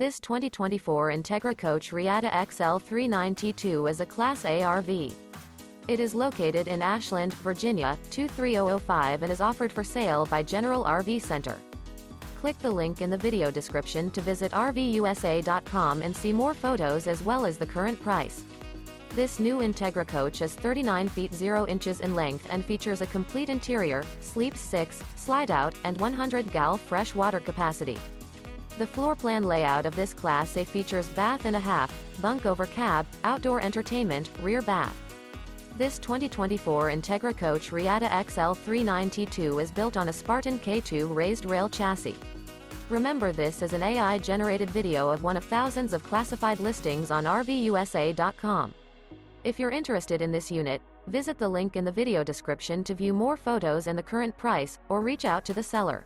This 2024 Entegra Coach Reatta XL 39T2 is a Class A RV. It is located in Ashland, Virginia, 23005 and is offered for sale by General RV Center. Click the link in the video description to visit RVUSA.com and see more photos as well as the current price. This new Entegra Coach is 39 feet 0 inches in length and features a complete interior, sleeps 6, slide-out, and 100 gal fresh water capacity. The floor plan layout of this Class A features bath and a half, bunk over cab, outdoor entertainment, rear bath. This 2024 Entegra Coach Reatta XL 39T2 is built on a Spartan K2 Raised Rail chassis. Remember, this is an AI-generated video of one of thousands of classified listings on RVUSA.com. If you're interested in this unit, visit the link in the video description to view more photos and the current price, or reach out to the seller.